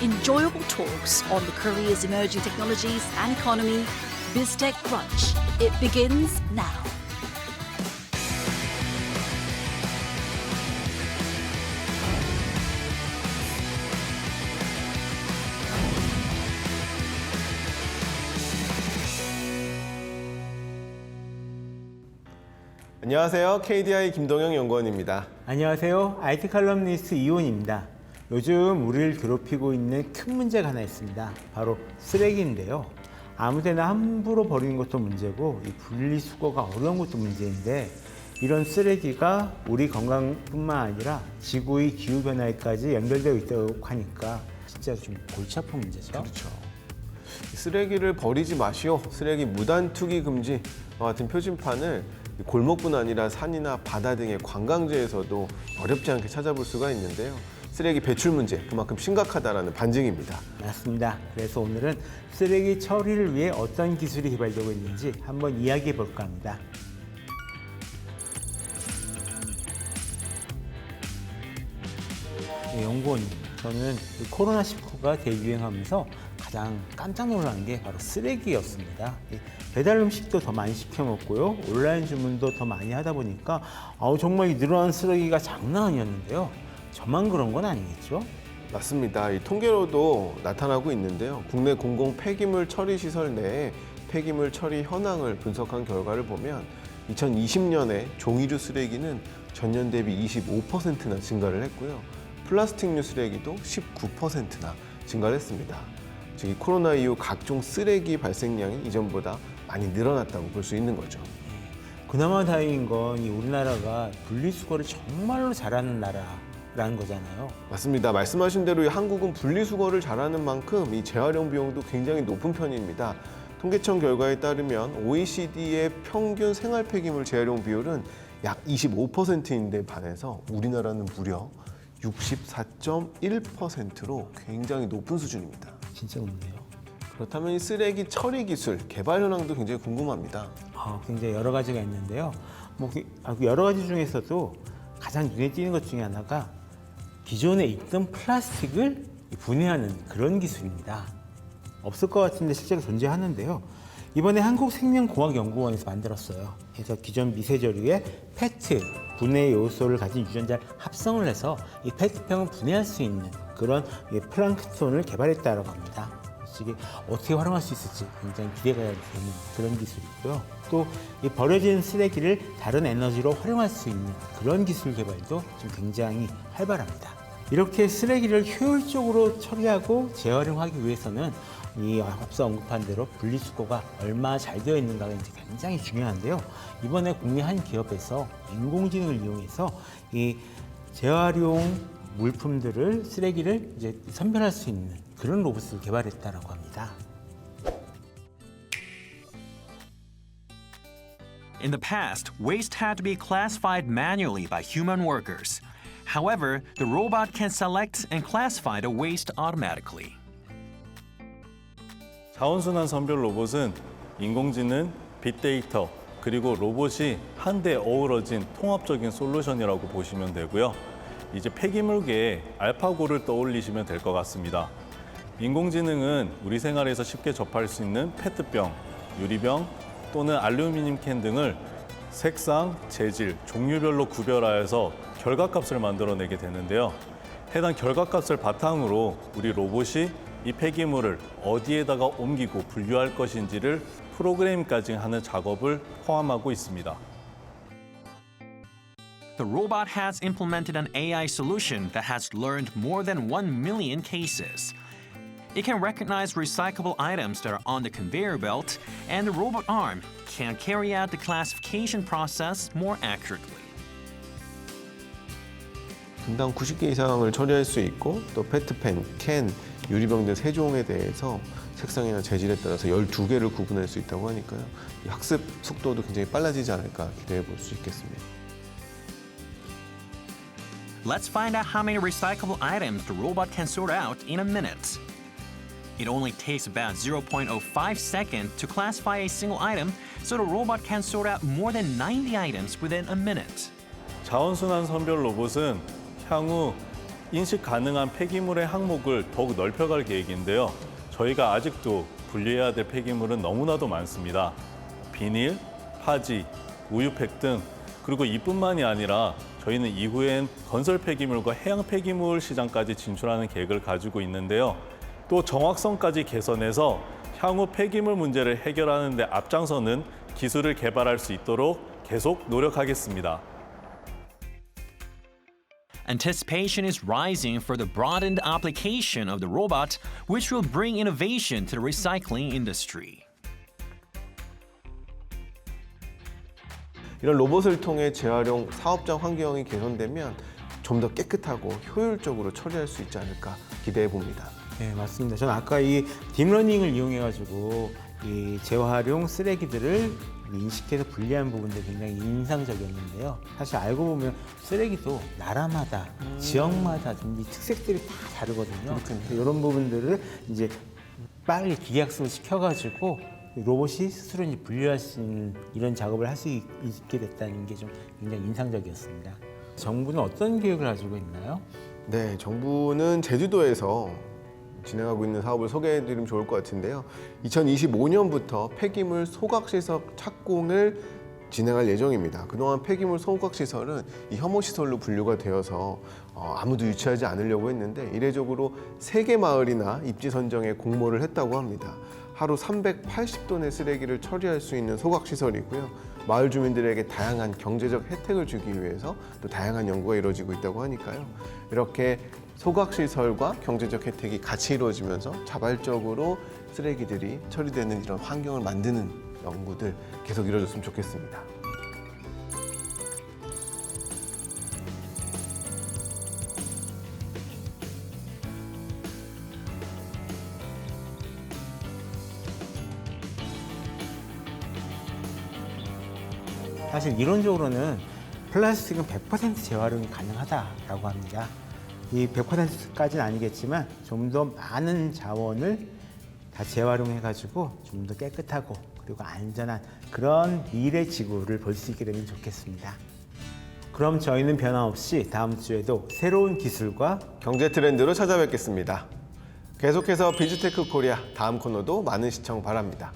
Enjoyable talks on the Korea's emerging technologies and economy. BizTech Brunch. It begins now. 안녕하세요. KDI 김동영 연구원입니다. 안녕하세요. IT 칼럼니스트 이온입니다. 요즘 우리를 괴롭히고 있는 큰 문제가 하나 있습니다. 바로 쓰레기인데요. 아무데나 함부로 버리는 것도 문제고 이 분리수거가 어려운 것도 문제인데 이런 쓰레기가 우리 건강뿐만 아니라 지구의 기후변화에까지 연결되어 있다고 하니까 진짜 좀 골치 아픈 문제죠. 그렇죠. 쓰레기를 버리지 마시오. 쓰레기 무단 투기 금지와 같은 표지판을 골목뿐 아니라 산이나 바다 등의 관광지에서도 어렵지 않게 찾아볼 수가 있는데요. 쓰레기 배출 문제 그만큼 심각하다라는 반증입니다. 맞습니다. 그래서 오늘은 쓰레기 처리를 위해 어떤 기술이 개발되고 있는지 한번 이야기해 볼까 합니다. 네, 연구원님, 저는 코로나19가 대유행하면서 가장 깜짝 놀란 게 바로 쓰레기였습니다. 배달 음식도 더 많이 시켜 먹고요. 온라인 주문도 더 많이 하다 보니까 정말 이 늘어난 쓰레기가 장난 아니었는데요. 저만 그런 건 아니겠죠? 맞습니다. 이 통계로도 나타나고 있는데요. 국내 공공 폐기물 처리 시설 내에 폐기물 처리 현황을 분석한 결과를 보면 2020년에 종이류 쓰레기는 전년 대비 25%나 증가를 했고요. 플라스틱류 쓰레기도 19%나 증가를 했습니다. 즉, 이 코로나 이후 각종 쓰레기 발생량이 이전보다 많이 늘어났다고 볼 수 있는 거죠. 그나마 다행인 건 이 우리나라가 분리수거를 정말로 잘하는 나라라는 거잖아요. 맞습니다. 말씀하신 대로 이 한국은 분리수거를 잘하는 만큼 이 재활용 비용도 굉장히 높은 편입니다. 통계청 결과에 따르면 OECD의 평균 생활 폐기물 재활용 비율은 약 25%인데 반해서 우리나라는 무려 64.1%로 굉장히 높은 수준입니다. 진짜 높네요. 그렇다면 이 쓰레기 처리 기술 개발 현황도 굉장히 궁금합니다. 굉장히 여러 가지가 있는데요. 여러 가지 중에서도 가장 눈에 띄는 것 중에 하나가 기존에 있던 플라스틱을 분해하는 그런 기술입니다. 없을 것 같은데 실제로 존재하는데요. 이번에 한국생명공학연구원에서 만들었어요. 그래서 기존 미세저류에 페트 분해 요소를 가진 유전자를 합성을 해서 이 페트병을 분해할 수 있는 그런 플랑크톤을 개발했다고 합니다. 이게 어떻게 활용할 수 있을지 굉장히 기대가 되는 그런 기술이고요. 또 이 버려진 쓰레기를 다른 에너지로 활용할 수 있는 그런 기술 개발도 지금 굉장히 활발합니다. 이렇게 쓰레기를 효율적으로 처리하고 재활용하기 위해서는 이 앞서 언급한 대로 분리수거가 얼마나 잘 되어 있는가가 이제 굉장히 중요한데요. 이번에 국내 한 기업에서 인공지능을 이용해서 이 재활용 물품들을 쓰레기를 이제 선별할 수 있는 그런 로봇을 개발했다라고 합니다. In the past, waste had to be classified manually by human workers. However, the robot can select and classify the waste automatically. 자원순환 선별 로봇은 인공지능, 빅데이터, 그리고 로봇이 한데 어우러진 통합적인 솔루션이라고 보시면 되고요. 이제 폐기물계의 알파고를 떠올리시면 될 것 같습니다. 인공지능은 우리 생활에서 쉽게 접할 수 있는 페트병, 유리병 또는 알루미늄 캔 등을 색상, 재질, 종류별로 구별하여서 결과값을 만들어내게 되는데요. 해당 결과값을 바탕으로 우리 로봇이 이 폐기물을 어디에다가 옮기고 분류할 것인지를 프로그램까지 하는 작업을 포함하고 있습니다. The robot has implemented an AI solution that has learned more than 1 million cases. It can recognize recyclable items that are on the conveyor belt, and the robot arm can carry out the classification process more accurately. 분당 90개 이상을 처리할 수 있고 또 페트펜, 캔, 유리병 등 3종에 대해서 색상이나 재질에 따라서 12개를 구분할 수 있다고 하니까요. 이 학습 속도도 굉장히 빨라지지 않을까 기대해 볼 수 있겠습니다. Let's find out how many recyclable items the robot can sort out in a minute. It only takes about 0.05 seconds to classify a single item, so the robot can sort out more than 90 items within a minute. 자원순환 선별 로봇은 향후 인식 가능한 폐기물의 항목을 더욱 넓혀갈 계획인데요. 저희가 아직도 분리해야 될 폐기물은 너무나도 많습니다. 비닐, 파지, 우유팩 등 그리고 이뿐만이 아니라 저희는 이후엔 건설 폐기물과 해양 폐기물 시장까지 진출하는 계획을 가지고 있는데요. 또 정확성까지 개선해서 향후 폐기물 문제를 해결하는 데 앞장서는 기술을 개발할 수 있도록 계속 노력하겠습니다. Anticipation is rising for the broadened application of the robot, which will bring innovation to the recycling industry. 이런 로봇을 통해 재활용 사업장 환경이 개선되면 좀 더 깨끗하고 효율적으로 처리할 수 있지 않을까 기대해 봅니다. 네, 맞습니다. 저는 아까 이 딥러닝을 이용해가지고 이 재활용 쓰레기들을 인식해서 분리한 부분도 굉장히 인상적이었는데요. 사실 알고 보면 쓰레기도 나라마다, 지역마다 좀 이 특색들이 다 다르거든요. 이런 부분들을 이제 빨리 기계학습을 시켜가지고 로봇이 스스로 이제 분리할 수 있는 이런 작업을 할 수 있게 됐다는 게 좀 굉장히 인상적이었습니다. 정부는 어떤 계획을 가지고 있나요? 네, 정부는 제주도에서 진행하고 있는 사업을 소개해드리면 좋을 것 같은데요. 2025년부터 폐기물 소각시설 착공을 진행할 예정입니다. 그동안 폐기물 소각시설은 이 혐오시설로 분류가 되어서 아무도 유치하지 않으려고 했는데 이례적으로 3개 마을이나 입지 선정에 공모를 했다고 합니다. 하루 380톤의 쓰레기를 처리할 수 있는 소각시설이고요. 마을 주민들에게 다양한 경제적 혜택을 주기 위해서 또 다양한 연구가 이루어지고 있다고 하니까요. 이렇게 소각시설과 경제적 혜택이 같이 이루어지면서 자발적으로 쓰레기들이 처리되는 이런 환경을 만드는 연구들 계속 이루어졌으면 좋겠습니다. 사실 이론적으로는 플라스틱은 100% 재활용이 가능하다라고 합니다. 이 100%까지는 아니겠지만 좀 더 많은 자원을 다 재활용해가지고 좀 더 깨끗하고 그리고 안전한 그런 미래 지구를 볼 수 있게 되면 좋겠습니다. 그럼 저희는 변함없이 다음 주에도 새로운 기술과 경제 트렌드로 찾아뵙겠습니다. 계속해서 비즈테크 코리아 다음 코너도 많은 시청 바랍니다.